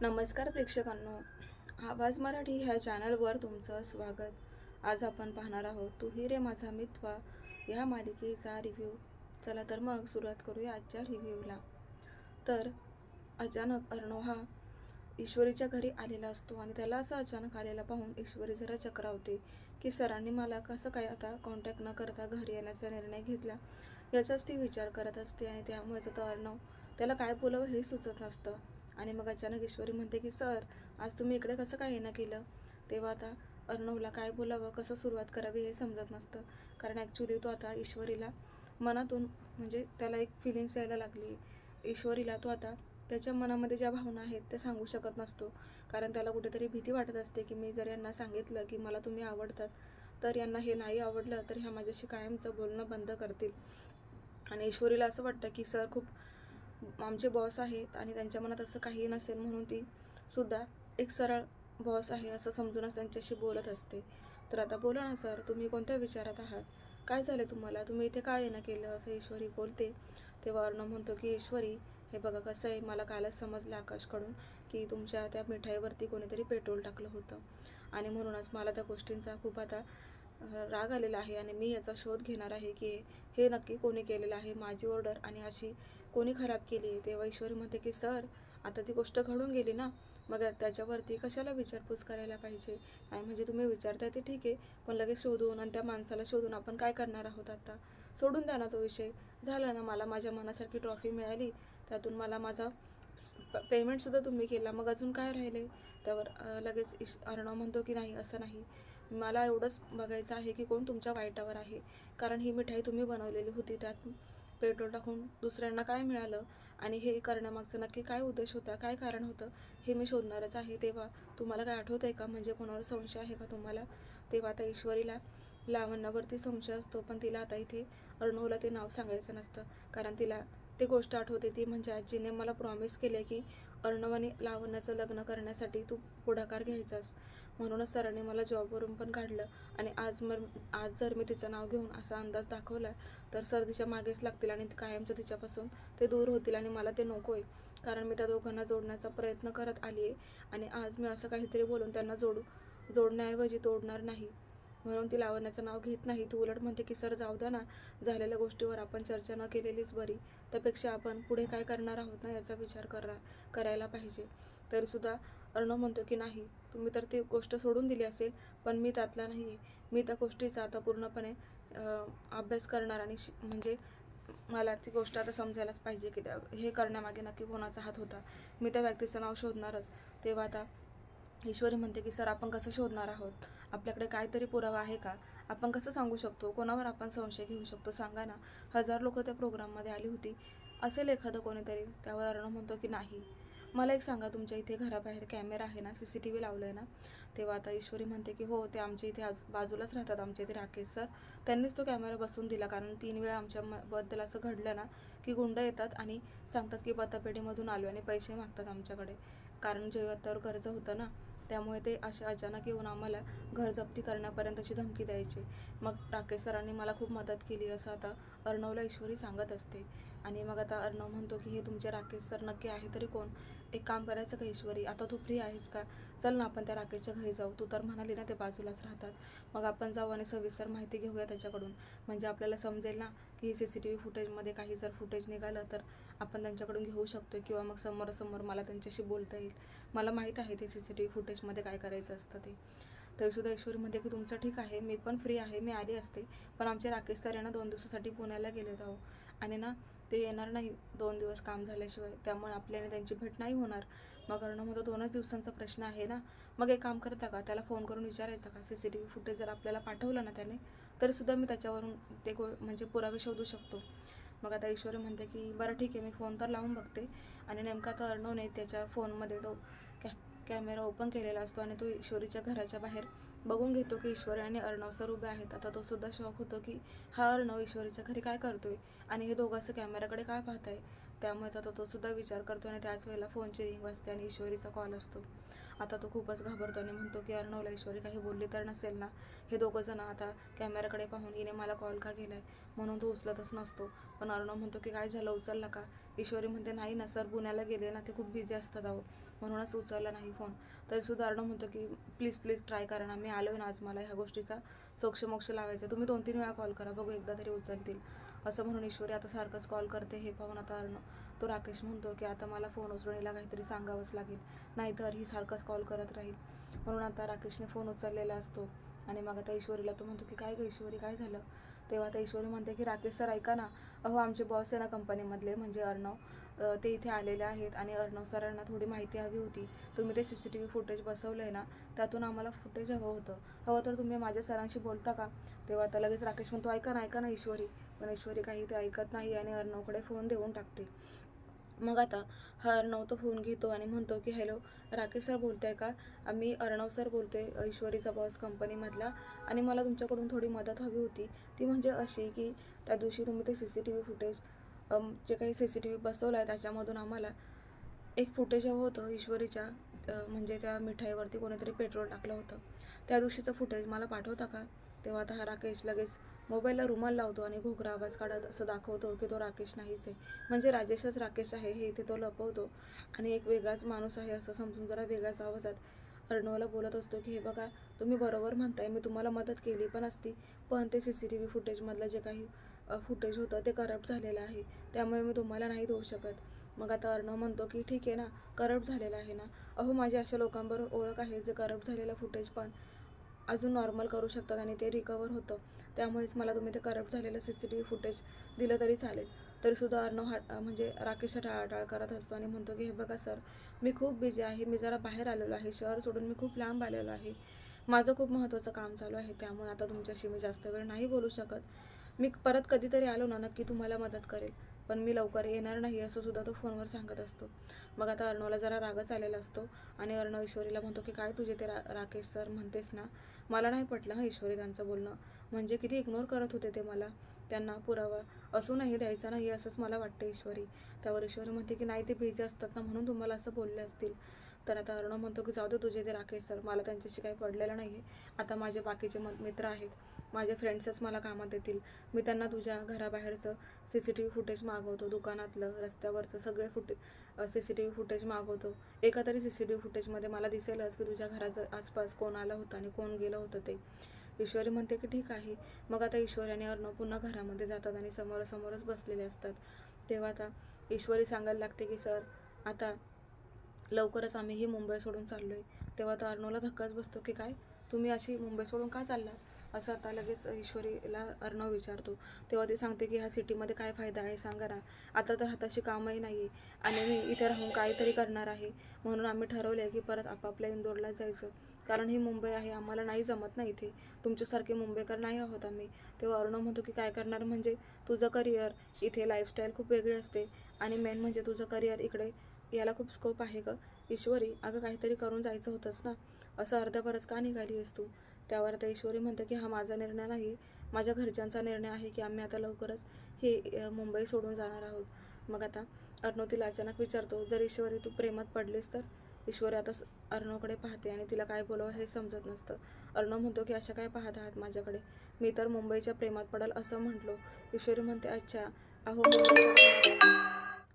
नमस्कार प्रेक्षकांनो, आवाज मराठी ह्या चॅनलवर तुमचं स्वागत। आज आपण पाहणार आहोत तू ही रे माझा मितवा ह्या मालिकेचा रिव्ह्यू। चला तर मग सुरुवात करूया आजच्या रिव्ह्यूला। तर अचानक अर्णव हा ईश्वरीच्या घरी आलेला असतो आणि त्याला असं अचानक आलेला पाहून ईश्वरी जरा चक्रावते की सरांनी मला कसं काय आता कॉन्टॅक्ट न करता घरी येण्याचा निर्णय घेतला याचाच ती विचार करत असते आणि त्यामुळेच आता अर्णव त्याला काय बोलावं हे सुचत नसतं। आणि मग अचानक ईश्वरी म्हणते की सर, आज तुम्ही इकडे कसं काय येणं केलं? तेव्हा आता अर्णवला काय बोलावं, कसं सुरुवात करावी हे समजत नसतं। कारण ॲक्च्युली तो आता ईश्वरीला मनातून म्हणजे त्याला एक फिलिंग्स यायला लागली ईश्वरीला। तो आता त्याच्या मनामध्ये ज्या भावना आहेत त्या सांगू शकत नसतो, कारण त्याला कुठेतरी भीती वाटत असते की मी जर यांना सांगितलं की मला तुम्ही आवडतात तर यांना हे नाही आवडलं तर ह्या माझ्याशी कायमचं बोलणं बंद करतील। आणि ईश्वरीला असं वाटतं की सर खूप आमचे बॉस आहेत आणि त्यांच्या मनात असं काही नसेल म्हणून ती सुद्धा एक सरळ बॉस आहे असं समजूनच त्यांच्याशी बोलत असते। तर आता बोला ना सर, तुम्ही कोणत्या विचारात आहात? काय झालं तुम्हाला? तुम्ही इथे काय येणं केलं? असं ईश्वरी बोलते। तेव्हा अर्णव म्हणतो की ईश्वरी, हे बघा कसं आहे, मला कालच समजलं आकाशकडून की तुमच्या त्या मिठाईवरती कोणीतरी पेट्रोल टाकलं होतं आणि म्हणूनच मला त्या गोष्टींचा खूप आता राग आलेला आहे आणि मी याचा शोध घेणार आहे की हे नक्की कोणी केलेलं आहे, माझी ऑर्डर आणि अशी कोणी खराब केली आहे। तेव्हा ईश्वरी म्हणते की सर, आता ती गोष्ट घडून गेली ना, मग त्याच्यावरती कशाला विचारपूस करायला पाहिजे? नाही म्हणजे तुम्ही विचारताय ते ठीक आहे, पण लगेच शोधून आणि त्या माणसाला शोधून आपण काय करणार आहोत? आता सोडून द्या ना तो विषय। झाला ना, मला माझ्या मनासारखी ट्रॉफी मिळाली, त्यातून मला माझा पेमेंटसुद्धा तुम्ही केला, मग अजून काय राहिले? त्यावर लगेच अर्णव म्हणतो की नाही, असं नाही, मला एवढंच बघायचं आहे की कोण तुमच्या वाईटावर आहे, कारण ही मिठाई तुम्ही बनवलेली होती, त्यात पेट्रोल टाकून दुसऱ्यांना काय मिळालं आणि हे करण्यामागचं नक्की काय उद्देश होता, काय कारण होतं हे मी शोधणारच आहे। तेव्हा तुम्हाला काय आठवतं आहे का? म्हणजे कोणावर संशय आहे का तुम्हाला? तेव्हा आता ईश्वरीला लावण्यावरती संशय असतो, पण तिला आता इथे अर्णवला ते नाव सांगायचं नसतं, कारण तिला ती गोष्ट आठवते, ती म्हणजे आजीने मला प्रॉमिस केले की अर्णव आणि लावण्याचं लग्न करण्यासाठी तू पुढाकार घ्यायचास, म्हणूनच सरांनी मला जॉबवरून पण काढलं आणि आज जर मी तिचं नाव घेऊन असा अंदाज दाखवला तर सर तिच्या मागेच लागतील आणि कायमचं तिच्यापासून ते दूर होतील आणि मला ते नको आहे, कारण मी त्या दोघांना जोडण्याचा प्रयत्न करत आली आहे आणि आज मी असं काहीतरी बोलून त्यांना जोडण्याऐवजी तोडणार नाही, म्हणून ती लावण्याचं नाव घेत नाही। तू उलट म्हणते की सर जाऊ द्या ना, झालेल्या गोष्टीवर आपण चर्चा न केलेलीच बरी, त्यापेक्षा आपण पुढे काय करणार आहोत ना याचा विचार करायला पाहिजे। तरीसुद्धा अर्णव म्हणतो की नाही, तुम्ही तर ती गोष्ट सोडून दिली असेल, पण मी त्यातला नाही आहे, मी त्या गोष्टीचा आता पूर्णपणे अभ्यास करणार आणि म्हणजे मला ती गोष्ट आता समजायलाच पाहिजे की हे करण्यामागे नक्की कोणाचा हात होता, मी त्या व्यक्तीचं नाव शोधणारच। तेव्हा आता ईश्वरी म्हणते की सर, आपण कसं शोधणार आहोत? आपल्याकडे काहीतरी पुरावा आहे का? आपण कसं सांगू शकतो? कोणावर आपण संशय घेऊ शकतो? सांगा ना, 1000 लोक त्या प्रोग्राममध्ये आली होती, असेल एखादं कोणीतरी। त्यावर अर्णव म्हणतो की नाही, मला एक सांगा, तुमच्या इथे घराबाहेर कॅमेरा आहे ना, CCTV लावलं आहे ना? तेव्हा आता ईश्वरी म्हणते की हो, ते आमच्या इथे बाजूलाच राहतात, आमच्या इथे राकेश सर, त्यांनीच तो कॅमेरा बसवून दिला, कारण 3 वेळा आमच्याबद्दल असं घडलं ना की गुंड येतात आणि सांगतात की पतपेढीमधून आलो आणि पैसे मागतात आमच्याकडे, कारण जेव्हा कर्ज होतं ना, त्यामुळे ते अशा अचानक येऊन आम्हाला घर जप्ती करण्यापर्यंतची धमकी द्यायची। मग राकेश सरांनी मला खूप मदत केली असं आता अर्णवला ईश्वरी सांगत असते। आणि मग आता अर्णव म्हणतो की हे तुमचे राकेश सर नक्की आहे तरी कोण? एक काम करायचं का ईश्वरी, आता तू फ्री आहेस का? चल ना, आपण त्या राकेशच्या घरी जाऊ, तू तर म्हणाली ना ते बाजूलाच राहतात, मग आपण जाऊ आणि सविस्तर माहिती घेऊया त्याच्याकडून, म्हणजे आपल्याला समजेल ना की CCTV फुटेजमध्ये काही जर फुटेज निघालं तर आपण त्यांच्याकडून घेऊ शकतो किंवा मग समोरासमोर मला त्यांच्याशी बोलता येईल, मला माहीत आहे ते CCTV फुटेजमध्ये काय करायचं असतं ते। तरीसुद्धा ईश्वरी म्हणते की तुमचं ठीक आहे, मी पण फ्री आहे, मी आली असते, पण आमचे राकेश सर यांना 2 दिवसासाठी पुण्याला गेलेत आहो आणि ना ते येणार नाही 2 दिवस काम झाल्याशिवाय, त्यामुळे आपल्याने त्यांची भेट नाही होणार। मग अर्णव म्हणतो 2च दिवसांचा प्रश्न आहे ना, मग एक काम करता का, त्याला फोन करून विचारायचं का, CCTV फुटेज जर आपल्याला पाठवलं ना त्याने, तरीसुद्धा मी त्याच्यावरून ते म्हणजे पुरावे शोधू शकतो। मग आता ईश्वरी म्हणते की बरं ठीक आहे, मी फोन तर लावून बघते। आणि नेमका तर अर्णवने त्याच्या फोनमध्ये तो कॅमेरा ओपन केलेला असतो आणि तो ईश्वरीच्या घराच्या बाहेर बघून घेतो की ईश्वरी आणि अर्णव सर उभे आहेत। आता तो सुद्धा शॉक होतो की हा अर्णव ईश्वरीच्या घरी काय करतोय आणि हे दोघं असं कॅमेराकडे काय पाहताय, त्यामुळेच आता तो सुद्धा विचार करतो आणि त्याच वेळेला फोनची रिंग वाजते आणि ईश्वरीचा कॉल असतो। आता तो खूपच घाबरतो आणि म्हणतो की अर्णवला ईश्वरी काही बोलली तर नसेल ना, हे दोघं जण आता कॅमेराकडे पाहून हिने मला कॉल का केलाय म्हणून तो उचलतच नसतो, पण अर्णव म्हणतो की काय झालं, उचलला का? ईश्वरी म्हणते नाही ना सर, पुण्याला गेले ना, ते खूप बिझी असतात अहो, म्हणूनच उचलला नाही फोन. तरीसुद्धा अर्णव म्हणतो की प्लीज प्लीज ट्राय करा ना, मी आलोय ना आज, मला ह्या गोष्टीचा सोक्षमोक्ष लावायचा, तुम्ही 2-3 वेळा कॉल करा, बघू एकदा तरी उचलतील. असं म्हणून ईश्वरी आता सारखंच कॉल करते. हे पाहून आता तो राकेश म्हणतो की आता मला फोन उचलून हिला काहीतरी सांगावंच लागेल, नाहीतर ही सारखंच कॉल करत राहील. म्हणून आता राकेशने फोन उचललेला असतो आणि मग आता ईश्वरीला तो म्हणतो की काय गं ईश्वरी, काय झालं? तेव्हा आता ईश्वरी म्हणते की राकेश सर ऐका ना, अहो आमचे बॉस आहे ना कंपनीमधले, म्हणजे अर्णव, ते इथे आलेले आहेत आणि अर्णव सरांना थोडी माहिती हवी होती. तुम्ही ते CCTV फुटेज बसवलं आहे ना, त्यातून आम्हाला फुटेज हवं होतं. हवं तर तुम्ही माझ्या सरांशी बोलता का? तेव्हा आता लगेच राकेश म्हणतो ऐका ना ईश्वरी. पण ईश्वरी काही ते ऐकत नाही आणि अर्णवकडे फोन देऊन टाकते. मग आता हा अर्णव तो फोन घेतो आणि म्हणतो की हॅलो, राकेश सर बोलताय का? मी अर्णव सर बोलतोय, ईश्वरीचा बॉस कंपनीमधला, आणि मला तुमच्याकडून थोडी मदत हवी होती. ती म्हणजे अशी की त्या दिवशी तुम्ही ते CCTV फुटेज, जे काही CCTV बसवलं आहे त्याच्यामधून आम्हाला एक फुटेज हवं होतं ईश्वरीच्या, म्हणजे त्या मिठाईवरती कोणीतरी पेट्रोल टाकलं होतं, त्या दिवशीचं फुटेज मला पाठवता का? तेव्हा आता हा राकेश लगेच मोबाईलला रुमाल लावतो आणि घोगरा आवाज काढत असं दाखवतो की तो राकेश नाहीच आहे, म्हणजे राजेशच राकेश आहे हे इथे तो लपवतो आणि एक वेगळाच माणूस आहे असं समजून जरा वेगळ्याच आवाजात अर्णवला बोलत असतो की हे बघा, तुम्ही बरोबर म्हणताय, मी तुम्हाला मदत केली पण असती, पण ते CCTV फुटेजमधलं जे काही फुटेज होतं ते करप्ट झालेलं आहे, त्यामुळे मी तुम्हाला नाही देऊ शकत. मग आता अर्णव म्हणतो की ठीक आहे ना, करप्ट झालेलं आहे ना, अहो माझ्या अशा लोकांबरोबर ओळख आहे जे करप्ट झालेलं फुटेज पण अजून नॉर्मल करू शकतात आणि ते रिकवर होतं, त्यामुळेच मला तुम्ही ते करप्ट झालेलं CCTV फुटेज दिलं तरी चालेल. तरीसुद्धा अर्णव म्हणजे राकेशचा टाळाटाळ करत असतो आणि म्हणतो की हे बघा सर, मी खूप बिझी आहे, मी जरा बाहेर आलेलो आहे, शहर सोडून मी खूप लांब आलेलो आहे, माझं खूप महत्त्वाचं काम चालू आहे, त्यामुळे आता तुमच्याशी मी जास्त वेळ नाही बोलू शकत. मी परत कधीतरी आलो ना नक्की तुम्हाला मदत करेल, पण मी लवकर येणार नाही असं सुद्धा तो फोनवर सांगत असतो. मग आता अर्णवला जरा रागच आलेला असतो आणि अर्णव ईश्वरीला म्हणतो की काय तुझे ते राकेश सर म्हणतेस ना, मला नाही पटलं हं ईश्वरी त्यांचं बोलणं, म्हणजे किती इग्नोर करत होते ते मला, त्यांना पुरावा असूनही द्यायचा नाही असंच मला वाटतं ईश्वरी. त्यावर ईश्वरी म्हणते की नाही, ते बिझी असतात ना म्हणून तुम्हाला असं बोलले असतील. तर आता अर्णव म्हणतो की जाऊ दे तुझे ते राकेश सर, मला त्यांच्याशी काही पडलेलं नाही आहे, आता माझे बाकीचे मित्र आहेत, माझे फ्रेंड्सच मला कामात येतील, मी त्यांना तुझ्या घराबाहेरचं CCTV फुटेज मागवतो, दुकानातलं, रस्त्यावरचं सगळे CCTV फुटेज मागवतो, एका तरी CCTV फुटेजमध्ये मला दिसेलच की तुझ्या घराच्या आसपास कोण आलं होतं आणि कोण गेलं होतं ते. ईश्वरी म्हणते की ठीक आहे. मग आता ईश्वरी आणि अर्णव पुन्हा घरामध्ये जातात आणि समोरासमोरच बसलेले असतात. तेव्हा आता ईश्वरी सांगायला लागते की सर, आता लवकरच आम्हीही मुंबई सोडून चाललोय. तेव्हा आता अर्णवला धक्काच बसतो की काय, तुम्ही अशी मुंबई सोडून का चाललात? असं आता लगेच ईश्वरीला अर्णव विचारतो. तेव्हा ती सांगते की ह्या सिटीमध्ये काय फायदा आहे सांगा ना, आता तर हाताशी कामही नाही आणि मी इथे राहून काहीतरी करणार आहे, म्हणून आम्ही ठरवले की परत आपापल्या इंदोरला जायचं, कारण ही मुंबई आहे, आम्हाला नाही जमत ना इथे, तुमच्यासारखे मुंबईकर नाही आहोत आम्ही. तेव्हा अर्णव म्हणतो की काय करणार म्हणजे, तुझं करिअर इथे, लाईफस्टाईल खूप वेगळी असते आणि मेन म्हणजे तुझं करिअर इकडे, याला खूप स्कोप आहे का? ईश्वरी अगं काहीतरी करून जायचं होतंच ना, असं अर्ध्यावरच का निघाली आहेस तू? त्यावर आता ईश्वरी म्हणते की हा माझा निर्णय नाही, माझ्या घरच्यांचा निर्णय आहे की आम्ही आता लवकरच हे मुंबई सोडून जाणार आहोत. मग आता अर्णव तिला अचानक विचारतो, जर ईश्वरी तू प्रेमात पडलीस तर? ईश्वरी आता अर्णवकडे पाहते आणि तिला काय बोलावं हे समजत नसतं. अर्णव म्हणतो की अशा काय पाहत आहात माझ्याकडे, मी तर मुंबईच्या प्रेमात पडल असं म्हटलो. ईश्वरी म्हणते अच्छा, अहो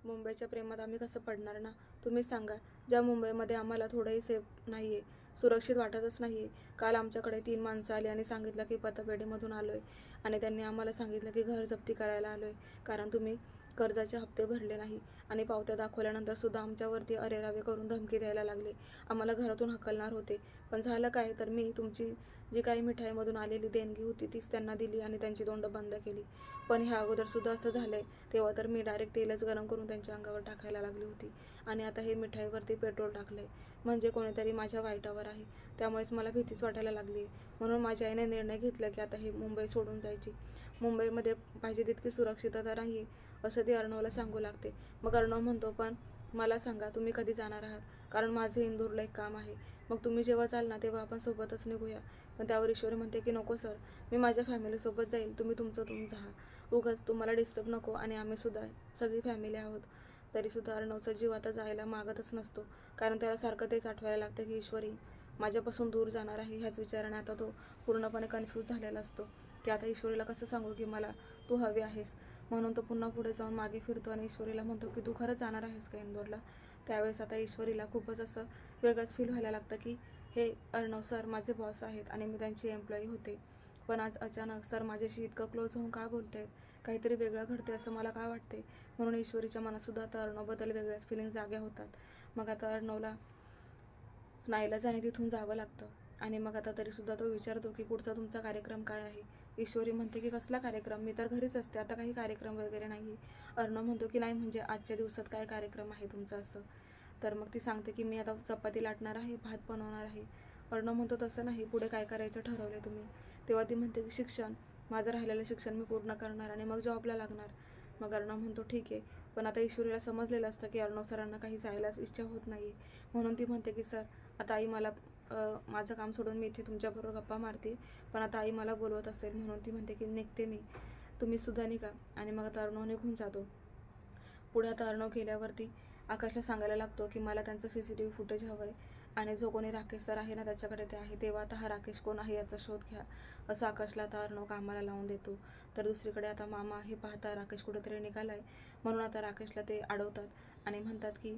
मुंबईच्या प्रेमात आम्ही कसं पडणार ना, तुम्हीच सांगा. ज्या मुंबईमध्ये आम्हाला थोडंही सेफ नाहीये, सुरक्षित वाटतच नाहीये. काल आमच्याकडे 3 माणसं आली आणि सांगितलं की पतपेढीमधून आलोय आणि त्यांनी आम्हाला सांगितलं की घर जप्ती करायला आलोय, कारण तुम्ही कर्जाचे हप्ते भरले नाही आणि पावत्या दाखवल्यानंतर सुद्धा आमच्यावरती अरेरावे करून धमकी द्यायला लागले, आम्हाला घरातून हकलणार होते. पण झालं काय, तर मी तुमची जी काही मिठाईमधून आलेली देणगी होती तीच त्यांना दिली आणि त्यांची तोंड बंद केली. पण ह्या अगोदर सुद्धा असं झालंय, तेव्हा तर मी डायरेक्ट तेलच गरम करून त्यांच्या अंगावर टाकायला लागली होती आणि आता हे मिठाईवरती पेट्रोल टाकलंय, म्हणजे कोणीतरी माझ्या वाईटावर आहे, त्यामुळेच मला भीतीच वाटायला लागली. म्हणून माझ्या आईने निर्णय घेतला की आता हे मुंबई सोडून जायची, मुंबईमध्ये पाहिजे तितकी सुरक्षितता नाही असं ती अर्णवला सांगू लागते. मग अर्णव म्हणतो पण मला सांगा तुम्ही कधी जाणार आहात, कारण माझं इंदूरला एक काम आहे, मग तुम्ही जेव्हा जाल ना तेव्हा आपण सोबतच निघूया. पण त्यावर ईश्वरी म्हणते की नको सर, मी माझ्या फॅमिलीसोबत जाईल, तुम्ही तुमचं जा, उगाच तुम्हाला डिस्टर्ब नको आणि आम्ही सुद्धा सगळी फॅमिली आहोत. तरीसुद्धा अर्णवचा जीव आता जायला मागतच नसतो, कारण त्याला सारखं तेच आठवायला लागतं की ईश्वरी माझ्यापासून दूर जाणार आहे, ह्याच विचाराने आता तो पूर्णपणे कन्फ्यूज झालेला असतो की आता ईश्वरीला कसं सांगू की मला तू हवी आहेस. म्हणून तो पुन्हा पुढे जाऊन मागे फिरतो आणि ईश्वरीला म्हणतो की तू खरंच जाणार आहेस का इंदोरला. त्यावेळेस आता ईश्वरीला खूपच असं वेगळंच फील व्हायला लागतं की हे अर्णव सर माझे बॉस आहेत आणि मी त्यांची एम्प्लॉई होते, पण आज अचानक सर माझ्याशी इतकं क्लोज होऊन का बोलत आहेत, काहीतरी वेगळं घडते असं मला काय वाटते. म्हणून ईश्वरीच्या मनातसुद्धा आता अर्णवबद्दल वेगळ्याच फिलिंग जाग्या होतात. मग आता अर्णवला नाईलाजाने तिथून जावं लागतं आणि मग आता तरीसुद्धा तो विचारतो की पुढचा तुमचा कार्यक्रम काय आहे. ईश्वरी म्हणते की कसला कार्यक्रम, मी तर घरीच असते, आता काही कार्यक्रम वगैरे नाही. अर्णव म्हणतो की नाही म्हणजे आजच्या दिवसात काय कार्यक्रम आहे तुमचा असं. तर मग ती सांगते की मी आता चपाती लाटणार आहे, भात बनवणार आहे. अर्णव म्हणतो तसं नाही, पुढे काय करायचं ठरवले तुम्ही. तेव्हा ती म्हणते की शिक्षण, माझं राहिलेलं शिक्षण मी पूर्ण करणार आणि मग जॉबला लागणार. मग अर्णव म्हणतो ठीक आहे, पण आता ईश्वरीला समजलेलं असतं की अर्णव सरांना काही जायलाच इच्छा होत नाही. म्हणून ती म्हणते की सर आता आई मला माझं काम सोडून मी इथे तुमच्याबरोबर गप्पा मारते, पण आता आई मला बोलवत असेल म्हणून ती म्हणते की निघते मी, तुम्ही सुद्धा निघा. आणि मग आता अर्णव निघून जातो. पुढे आता अर्णव गेल्यावरती आकाशला सांगायला लागतो की मला त्यांचं CCTV फुटेज हवं आहे आणि जो कोणी राकेश सर आहे ना त्याच्याकडे ते आहे. तेव्हा आता हा राकेश कोण आहे याचा शोध घ्या असं आकाशला आता अर्णव कामाला लावून देतो. तर दुसरीकडे आता मामा हे पाहता राकेश कुठेतरी निघालाय, म्हणून आता राकेशला ते अडवतात आणि म्हणतात की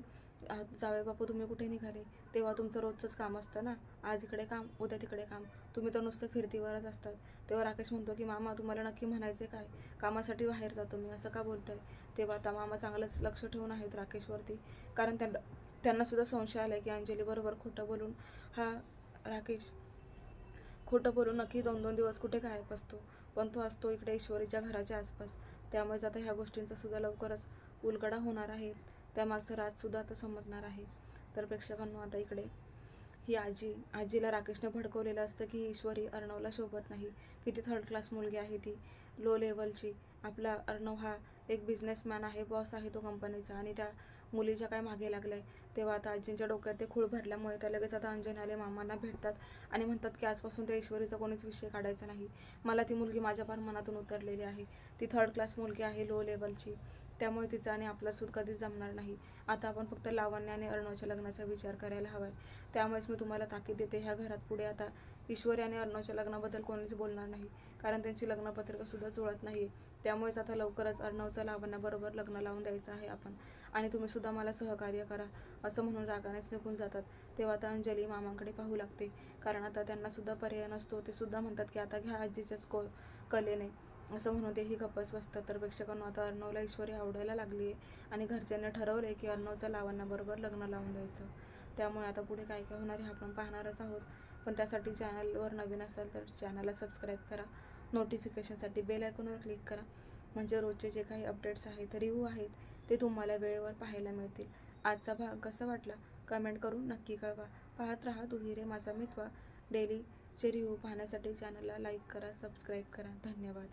जावई बापू तुम्ही कुठे निघाले. तेव्हा तुमचं रोजचंच काम असतं ना, आज इकडे काम उद्या तिकडे काम, तुम्ही तर नुसतं फिरतीवरच असतात. तेव्हा राकेश म्हणतो की मामा तुम्हाला नक्की म्हणायचे काय, कामासाठी बाहेर जातो मी असं का बोलताय. तेव्हा आता मामा चांगलंच लक्ष ठेवून आहेत राकेशवरती, कारण त्यांना सुद्धा संशय आलाय की अंजली बरोबर खोटं बोलून हा राकेश खोटं बोलून नक्की 2-2 दिवस कुठे गायब असतो, पण तो असतो इकडे ईश्वरीच्या घराच्या आसपास. त्यामुळेच आता ह्या गोष्टींचा सुद्धा लवकरच उलगडा होणार आहे, त्यामागचं राजसुद्धा आता समजणार आहे. तर प्रेक्षकांनो आता इकडे ही आजीला राकेशने भडकवलेलं असतं की ईश्वरी अर्णवला शोभत नाही, किती थर्ड क्लास मुलगी आहे ती, लो लेवलची. आपला अर्णव हा एक बिझनेसमॅन आहे, बॉस आहे तो कंपनीचा, आणि त्या मुलीच्या काय मागे लागलाय. तेव्हा आता आजींच्या डोक्यात ते खूळ भरल्यामुळे त्या लगेच आता अंजनी आले मामांना भेटतात आणि म्हणतात की आजपासून त्या ईश्वरीचा कोणीच विषय काढायचा नाही, मला ती मुलगी माझ्या फार मनातून उतरलेली आहे, ती थर्ड क्लास मुलगी आहे, लो लेवलची, त्यामुळे तिचा आणि आपला सूद कधीच जमणार नाही. आता आपण फक्त लावण्य आणि अर्णवच्या लग्नाचा विचार करायला हवाय. त्यामुळेच मी तुम्हाला ताकीद देते, ह्या घरात पुढे आता ईश्वरी आणि अर्णवच्या लग्नाबद्दल कोणीच बोलणार नाही, कारण त्यांची लग्नपत्रिका सुद्धा जुळत नाही. त्यामुळेच आता लवकरच अर्णवचं लावण्याबरोबर लग्न लावून द्यायचं आहे आपण, आणि तुम्ही सुद्धा मला सहकार्य करा असं म्हणून रागानेच निघून जातात. तेव्हा आता अंजली मामांकडे पाहू लागते, कारण आता त्यांना सुद्धा पर्याय नसतो. ते सुद्धा म्हणतात की आता घ्या आजीच्याच कलेने असं म्हणून तेही गप्पच बसतात. तर प्रेक्षकांनो आता अर्णवला ईश्वरी आवडायला लागली आहे आणि घरच्यांनी ठरवले की अर्णवचं लावण्याबरोबर लग्न लावून द्यायचं. त्यामुळे आता पुढे काय काय होणार आहे आपण पाहणारच आहोत. पण त्यासाठी चॅनलवर नवीन असाल तर चॅनलला सबस्क्राईब करा, नोटिफिकेशनसाठी बेल आयकॉनवर क्लिक करा, म्हणजे रोजचे जे काही अपडेट्स आहेत, रिव्ह्यू आहेत, ते तुम्हाला वेळेवर पाहायला मिळतील. आजचा भाग कसा वाटला कमेंट करून नक्की कळवा. पाहत राहा तू ही रे माझा मितवा. डेलीचे रिव्ह्यू पाहण्यासाठी चॅनलला लाईक करा, सबस्क्राईब करा. धन्यवाद.